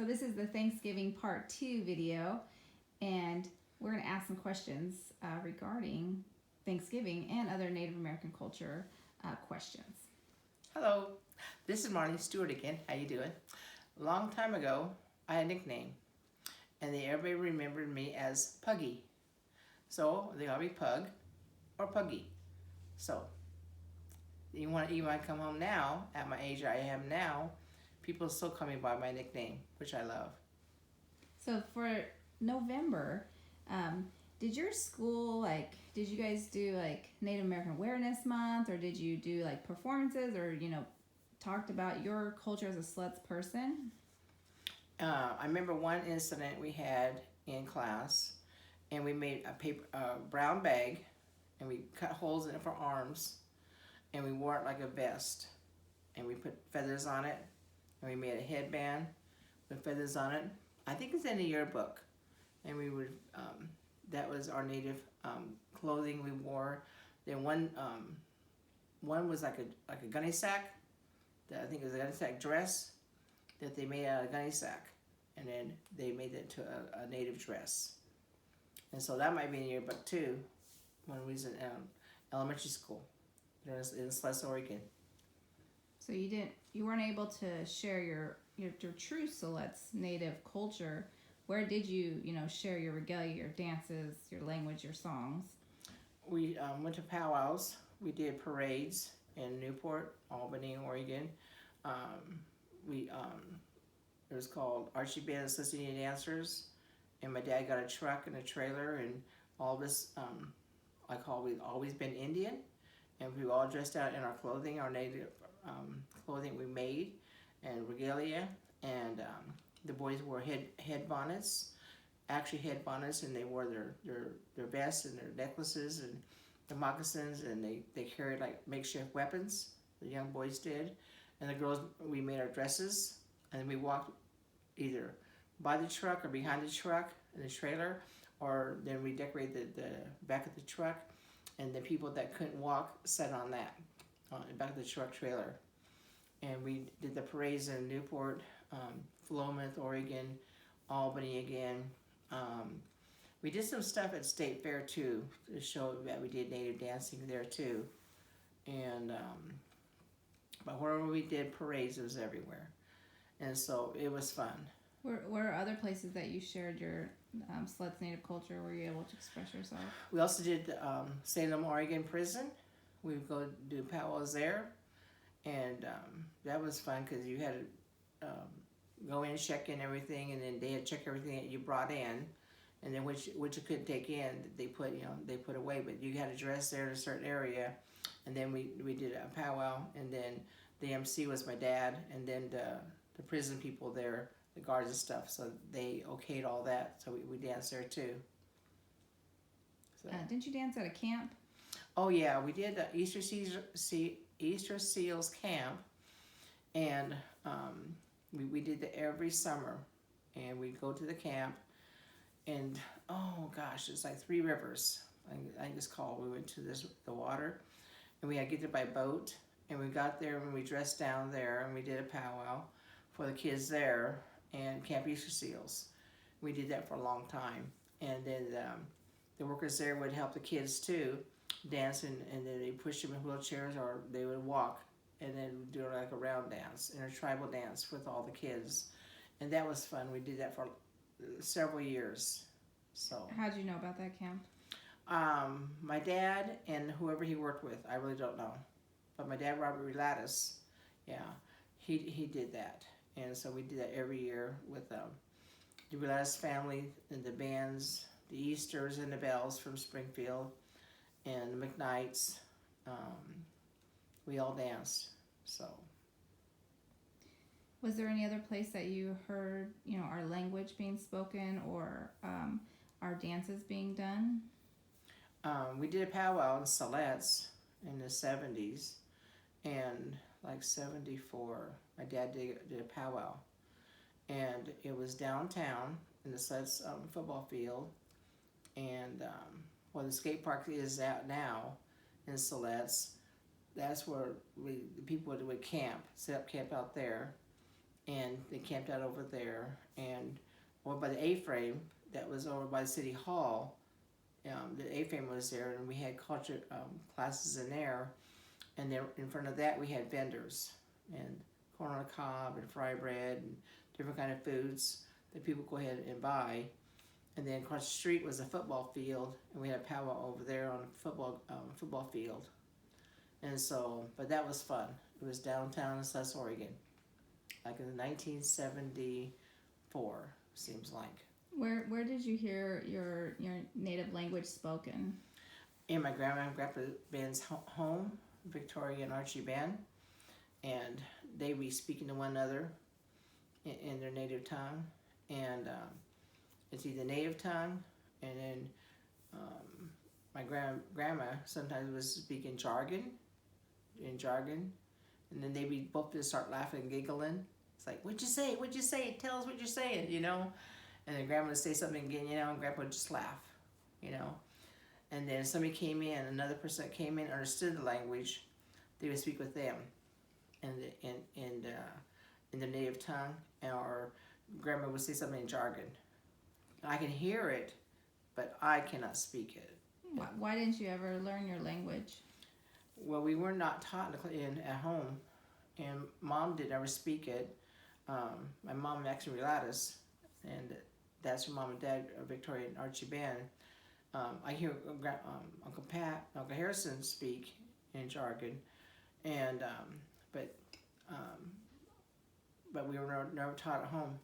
So this is the Thanksgiving Part 2 video, and we're going to ask some questions regarding Thanksgiving and other Native American culture questions. Hello, this is Marlene, Stuart again. How you doing? A long time ago, I had a nickname, and everybody remembered me as Puggy. So they call me Pug or Puggy. So you want to come home now, at my age I am now, people still call me by my nickname, which I love. So for November, did your school, did you guys do Native American Awareness Month, or did you do performances, or talked about your culture as a Siletz person? I remember one incident we had in class, and we made a brown bag, and we cut holes in it for arms, and we wore it like a vest, and we put feathers on it, and we made a headband with feathers on it. I think it's in the yearbook, and we would that was our native clothing we wore. Then one was like a gunny sack. I think it was a gunny sack dress that they made out of a gunny sack, and then they made it to a native dress. And so that might be in the yearbook too, when we was in elementary school. It was in Siletz, Oregon. So you weren't able to share your true Siletz native culture. Where did you share your regalia, your dances, your language, your songs? We went to powwows. We did parades in Newport, Albany, Oregon. It was called Archie Band of Siletz Indian Dancers, and my dad got a truck and a trailer, and all this we've always been Indian, and we were all dressed out in our clothing, our native clothing we made, and regalia, and the boys wore head bonnets, and they wore their vests and their necklaces and their moccasins, and they carried makeshift weapons. The young boys did, and the girls, we made our dresses, and we walked either by the truck or behind the truck in the trailer, or then we decorated the back of the truck, and the people that couldn't walk sat on that, on the back of the truck trailer. And we did the parades in Newport, Philomath, Oregon, Albany again. We did some stuff at State Fair too, to show that we did native dancing there too. And but wherever we did parades, it was everywhere. And so it was fun. Where are other places that you shared your Siletz native culture? Were you able to express yourself? We also did Salem, Oregon prison. We would go do powwows there. And that was fun because you had to go in, check in everything, and then they had to check everything that you brought in, and then which you couldn't take in, they put away. But you had to dress there in a certain area, and then we did a powwow, and then the MC was my dad, and then the prison people there, the guards and stuff. So they okayed all that, so we danced there too. So. Didn't you dance at a camp? Oh yeah, we did the Easter Seals Camp, and we did that every summer, and we'd go to the camp, and oh gosh, it's like 3 rivers, I think it's called. We went to the water, and we had to get there by boat, and we got there and we dressed down there, and we did a powwow for the kids there, and Camp Easter Seals. We did that for a long time, and then the workers there would help the kids too, dance, and then they push them in wheelchairs, or they would walk and then do like a round dance, and a tribal dance with all the kids, and that was fun. We did that for several years. So how'd you know about that camp? My dad and whoever he worked with, I really don't know, but my dad, Robert Rilatos, yeah, he did that, and so we did that every year with the Rilatos family and the bands, the Easters and the Bells from Springfield, and the McKnights. We all danced. So was there any other place that you heard our language being spoken, or our dances being done? We did a powwow in Siletz in the 70s, and like 74, my dad did a powwow, and it was downtown in the Siletz football field, and where the skate park is out now in Siletz. That's where the people would camp, set up camp out there, and they camped out over there. And over by the A-frame, that was over by the city hall, the A-frame was there, and we had culture classes in there. And then in front of that, we had vendors and corn on the cob and fry bread and different kind of foods that people go ahead and buy. And then across the street was a football field, and we had a powwow over there on a football field. And so, but that was fun. It was downtown in Siletz, Oregon, like in 1974, seems like. Where did you hear your native language spoken? In my grandma and grandpa band's home, Victoria and Archie band, and they be speaking to one another in their native tongue, and it's either native tongue, and then my grandma sometimes was speaking jargon, and then they be both just start laughing and giggling. It's like, what'd you say? What'd you say? Tell us what you're saying, you know? And then grandma would say something again, you know, and grandpa would just laugh, you know? And then somebody came in, another person that came in, understood the language, they would speak with them in their native tongue, or grandma would say something in jargon. I can hear it, but I cannot speak it. Why didn't you ever learn your language? Well, we were not taught at home, and Mom did never speak it. My mom actually Rilatos, and that's her mom and dad, Victoria and Archie band. I hear Uncle Harrison speak in jargon, and but we were never taught at home.